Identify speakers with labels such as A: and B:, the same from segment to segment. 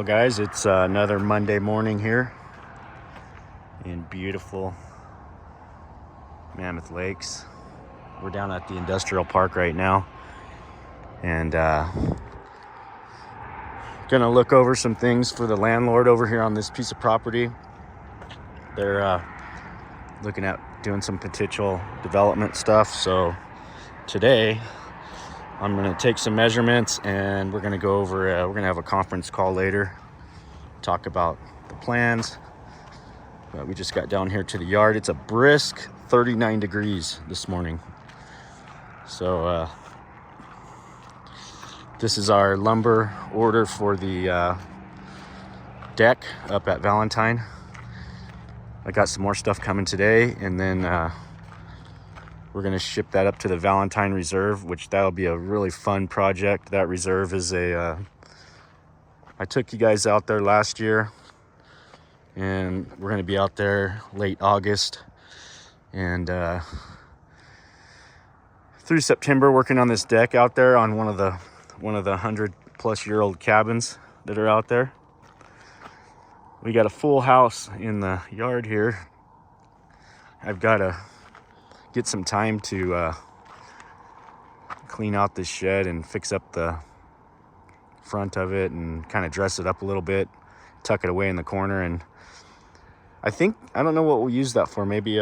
A: Well, guys, it's another Monday morning here in beautiful Mammoth Lakes. We're down at the industrial park right now, and gonna look over some things for the landlord over here on this piece of property. They're looking at doing some potential development stuff. So today I'm gonna take some measurements, and we're gonna go over. We're gonna have a conference call later, talk about the plans. But we just got down here to the yard. It's a brisk 39 degrees this morning. So this is our lumber order for the deck up at Valentine. I got some more stuff coming today, and then we're gonna ship that up to the Valentine Reserve, which that'll be a really fun project. That reserve is I took you guys out there last year, and we're gonna be out there late August and through September working on this deck out there on one of the 100-plus-year-old cabins that are out there. We got a full house in the yard here. I've got to get some time to clean out this shed and fix up the front of it and kind of dress it up a little bit, tuck it away in the corner. And I don't know what we'll use that for. Maybe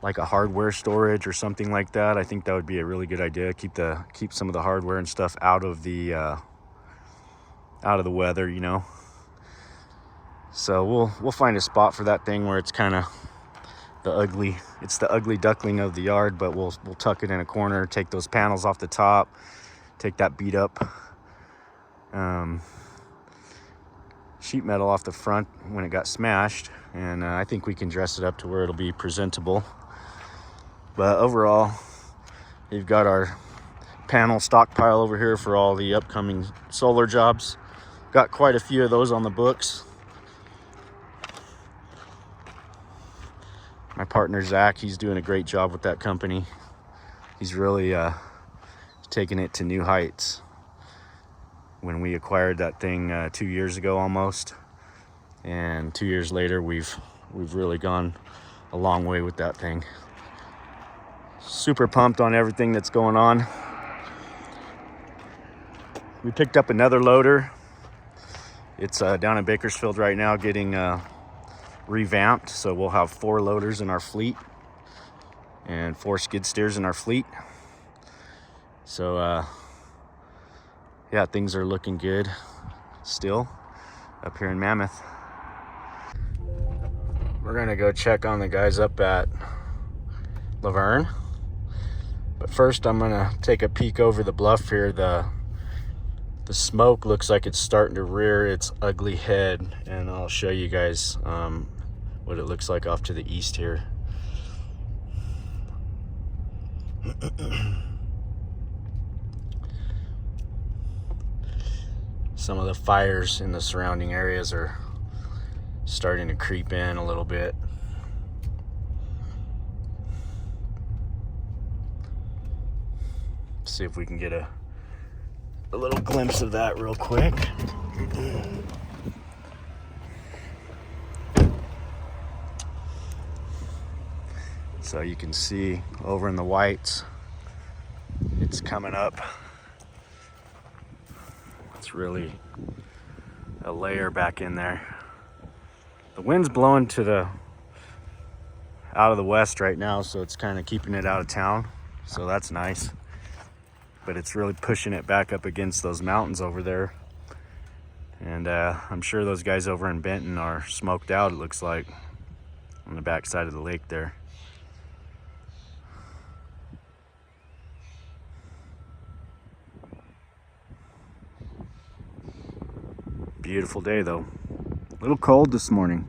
A: like a hardware storage or something like that. I think that would be a really good idea. Keep some of the hardware and stuff out of the weather, you know. So we'll find a spot for that thing where it's kind of the ugly duckling of the yard, but we'll tuck it in a corner, take those panels off the top, take that beat up sheet metal off the front when it got smashed, and I think we can dress it up to where it'll be presentable. But overall, we've got our panel stockpile over here for all the upcoming solar jobs. Got quite a few of those on the books. My partner Zach, he's doing a great job with that company. He's really taking it to new heights. When we acquired that thing 2 years ago almost, and 2 years later we've really gone a long way with that thing. Super pumped on everything that's going on. We picked up another loader. It's down in Bakersfield right now getting revamped, so we'll have 4 loaders in our fleet and 4 skid steers in our fleet. So yeah, things are looking good still up here in Mammoth. We're gonna go check on the guys up at Laverne, but first I'm gonna take a peek over the bluff here. The smoke looks like it's starting to rear its ugly head, and I'll show you guys what it looks like off to the east here. Some of the fires in the surrounding areas are starting to creep in a little bit. See if we can get a little glimpse of that real quick. So you can see over in the whites, it's coming up. It's really a layer back in there. The wind's blowing out of the west right now, so it's kind of keeping it out of town. So that's nice. But it's really pushing it back up against those mountains over there. And I'm sure those guys over in Benton are smoked out, it looks like, on the back side of the lake there. Beautiful day though. A little cold this morning.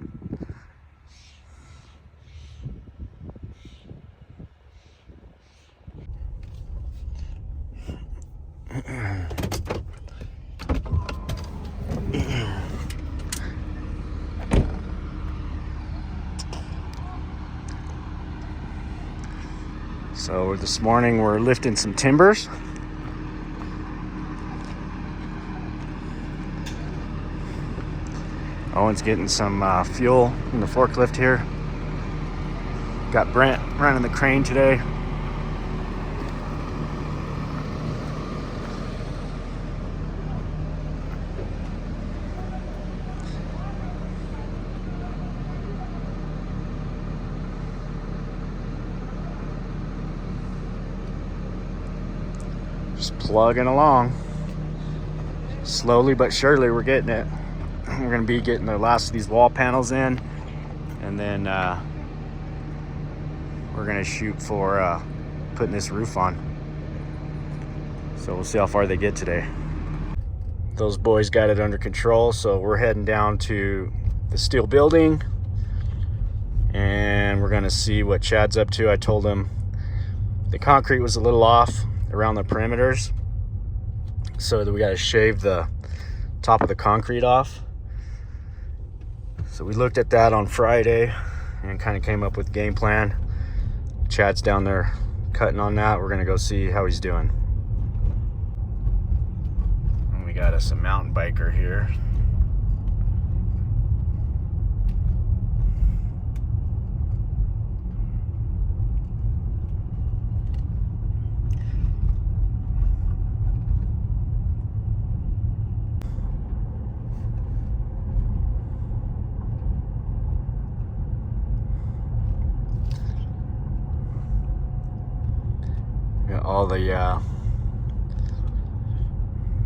A: So this morning we're lifting some timbers. Owen's getting some fuel in the forklift here. Got Brent running the crane today. Just plugging along. Slowly but surely we're getting it. We're gonna be getting the last of these wall panels in, and then we're gonna shoot for putting this roof on. So we'll see how far they get today. Those boys got it under control, so we're heading down to the steel building and we're gonna see what Chad's up to. I told him the concrete was a little off around the perimeters, so that we gotta shave the top of the concrete off. So we looked at that on Friday and kind of came up with a game plan. Chad's down there cutting on that. We're gonna go see how he's doing. And we got us a mountain biker here. All the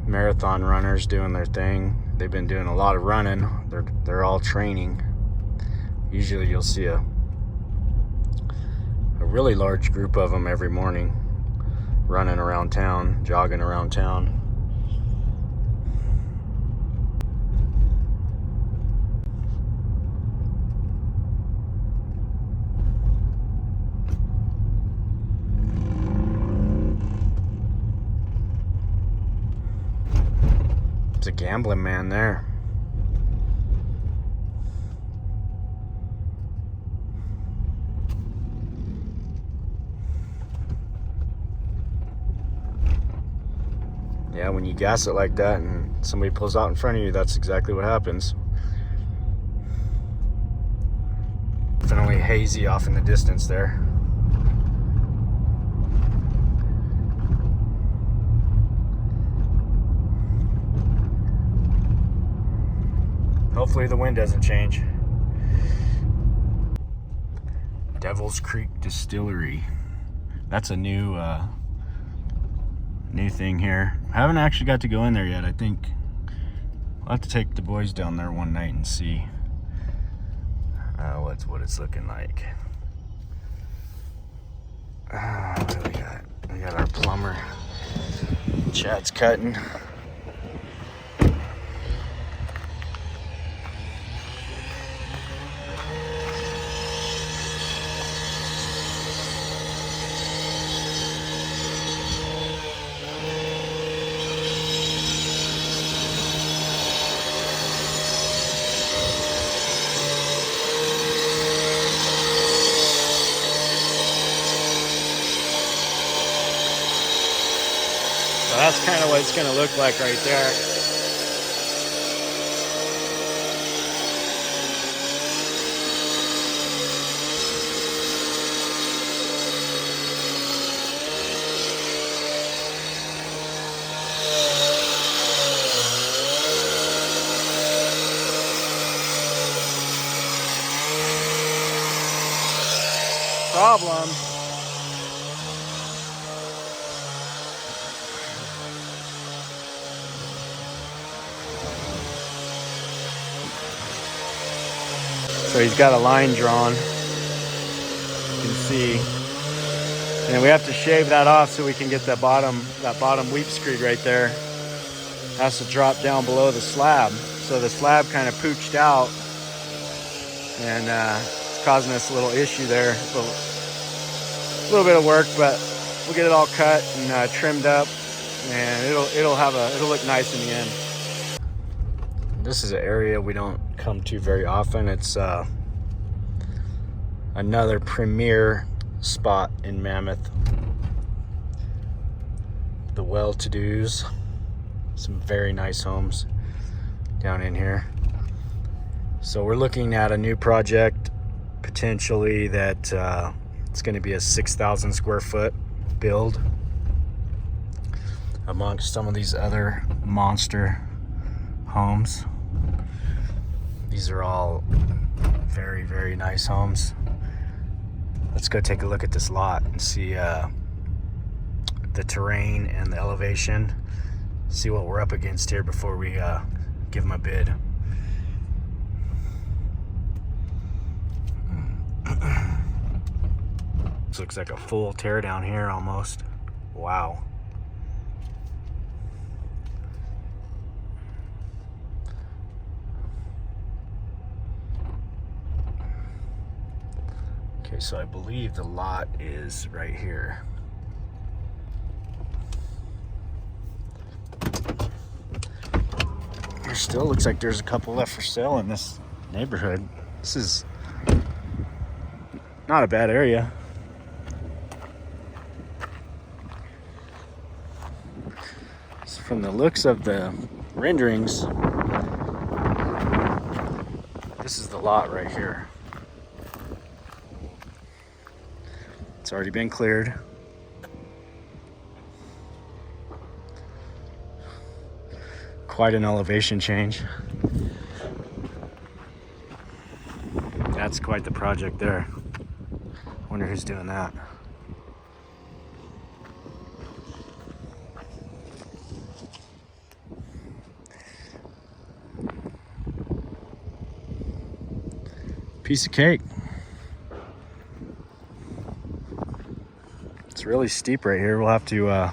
A: marathon runners doing their thing. They've been doing a lot of running. They're all training. Usually you'll see a really large group of them every morning running around town, jogging around town. A gambling man there. Yeah, when you gas it like that and somebody pulls out in front of you, that's exactly what happens. Definitely hazy off in the distance there. Hopefully the wind doesn't change. Devil's Creek Distillery. That's a new thing here. I haven't actually got to go in there yet. I think I'll have to take the boys down there one night and see what it's looking like. What do we got? We got our plumber. Chad's cutting. So that's kind of what it's going to look like right there. Problem. So he's got a line drawn, you can see, and we have to shave that off so we can get that bottom weep screed right there. It has to drop down below the slab. So the slab kind of pooched out, and it's causing us a little issue there. A little bit of work, but we'll get it all cut and trimmed up, and it'll look nice in the end. This is an area we don't come to very often. It's another premier spot in Mammoth. The well-to-dos. Some very nice homes down in here. So we're looking at a new project potentially that it's going to be a 6,000 square foot build amongst some of these other monster homes. These are all very, very nice homes. Let's go take a look at this lot and see the terrain and the elevation, see what we're up against here before we give them a bid. This looks like a full tear down here almost. Wow. Okay, so I believe the lot is right here. There still looks like there's a couple left for sale in this neighborhood. This is not a bad area. So from the looks of the renderings, this is the lot right here. It's already been cleared. Quite an elevation change. That's quite the project there. Wonder who's doing that. Piece of cake. It's really steep right here. We'll have to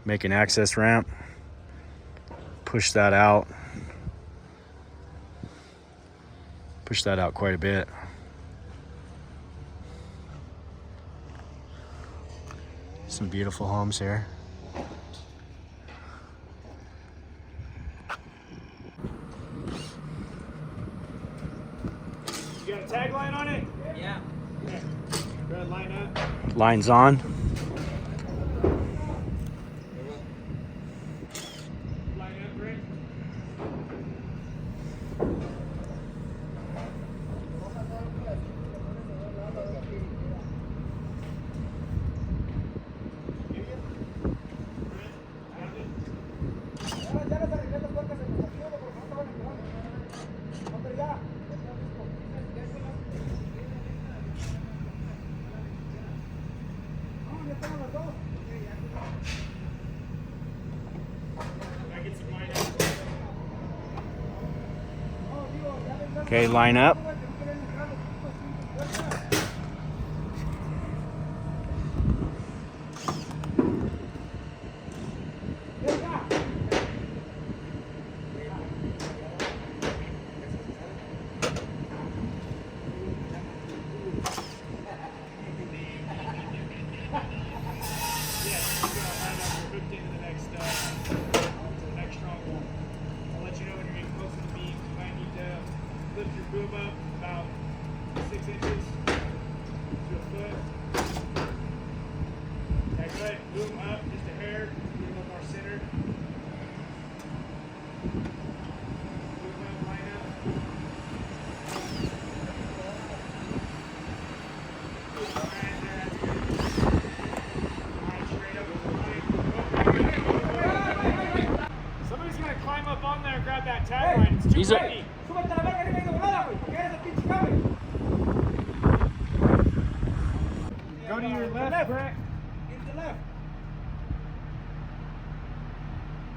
A: make an access ramp, push that out quite a bit. Some beautiful homes here.
B: You got a tagline on it? Yeah. Okay. Red line up.
A: Lines on.
B: Line up, Rick.
A: Okay, line up.
B: Lift your boom up about 6 inches to a foot. That's right, boom up just a hair, get a little more centered. Boom up, line up. Alright, that's good. Alright, straight up. Somebody's gonna climb up on there and grab that tagline. It's too heavy. Go to your left, Brett.
C: In the left.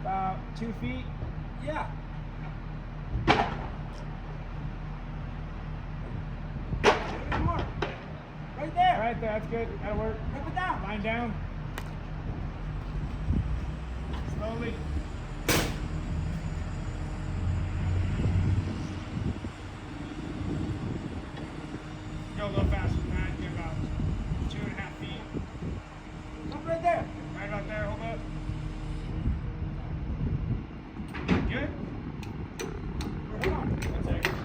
B: About 2 feet.
C: Yeah. A little more. Right there.
B: Right there, that's good. That'll work.
C: Rip it down.
B: Line down. Slowly. Go a little faster than that. Get about 2.5 feet.
C: Come right there.
B: Right about there. Hold up. Good.
C: Hold on.
B: 1 second.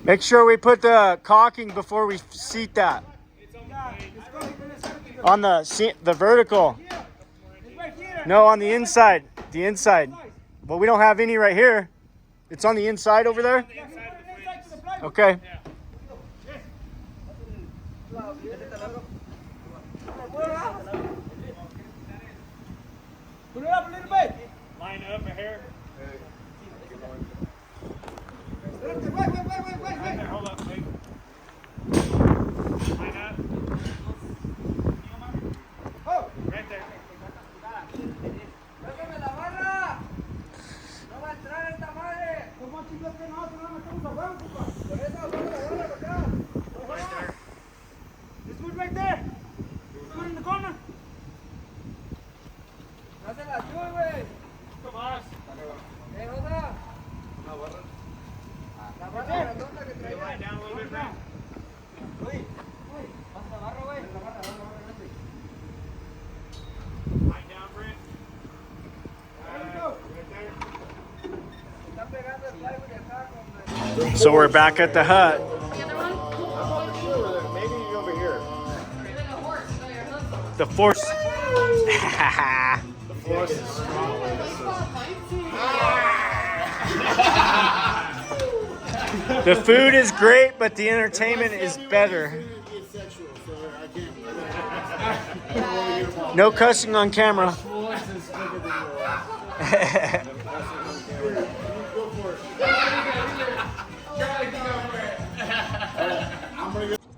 A: Make sure we put the caulking before we seat that.
B: It's on
C: Yeah,
B: the blade.
C: it's going to
A: On the vertical.
C: It's right here.
A: No, on the inside. The inside. Well, we don't have any right here. It's on the inside over there?
C: Yeah, he put it inside to the plywood.
A: Okay.
C: Put it up a little bit.
B: Line up a hair.
C: Wait.
B: Right there, hold up, wait. Line up.
C: Oh.
B: Right there.
C: Pásame la barra. No va a entrar esta madre. ¿Cómo chicos que nosotros no metemos a huevo, compa? Por eso, agarra la barra para acá.
B: Right there.
C: It's good right there. It's good in the corner. No se la sube, güey.
B: Come on.
C: Rosa? La barra. La barra redonda que traía.
B: Lie down a little bit, Brent.
C: Uy, pasa la barra, güey. La barra.
B: Lie down, Brent.
C: Let's go.
B: Right there.
C: Está pegando el plywood de acá con
A: So we're back at the hut.
D: The other one?
A: Maybe over here.
D: You're like a horse. No, you're a husband.
A: The force.
B: The force is strong.
A: The food is great, but the entertainment is better. No cussing on camera.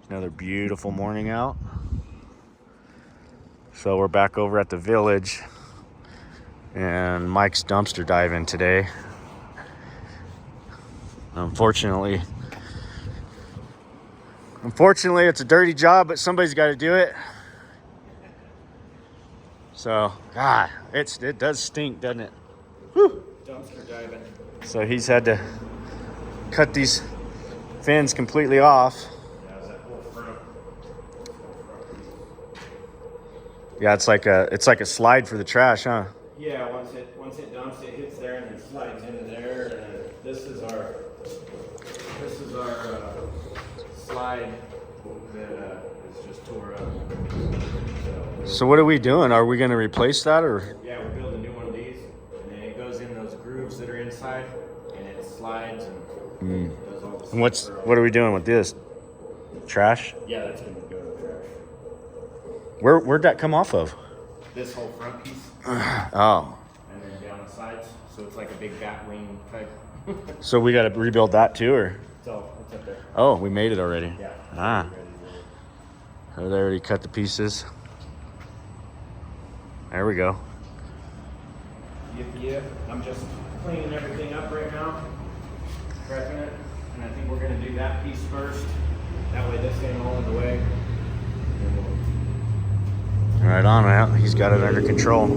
A: Another beautiful morning out. So we're back over at the village, and Mike's dumpster diving today. Unfortunately, it's a dirty job, but somebody's got to do it. So, God, it does stink, doesn't it? Whew.
B: Dumpster diving.
A: So he's had to cut these fins completely off.
B: Yeah, is that whole front?
A: Yeah, it's like a slide for the trash, huh?
B: Yeah, once it dumps, it hits there and then slides into there. And then this is our slide that is just tore up.
A: So what are we doing? Are we going to replace that, or?
B: Yeah, we're building a new one of these, and then it goes in those grooves that are inside, and it slides and does all the
A: And what are we doing with this? Trash?
B: Yeah, that's gonna go to the trash.
A: Where'd that come off of?
B: This whole front piece,
A: Oh,
B: and then down the sides, so it's like a big bat wing type.
A: so we got to rebuild that too, or?
B: So it's up there.
A: Oh, we made it already.
B: Yeah.
A: Ah,
B: Ready to
A: oh, they already cut the pieces. There we go.
B: go. Yep. I'm just cleaning everything up right now, prepping it, and I think we're gonna do that piece first. That way this ain't all in the way. And then we'll
A: Right on, man. He's got it under control.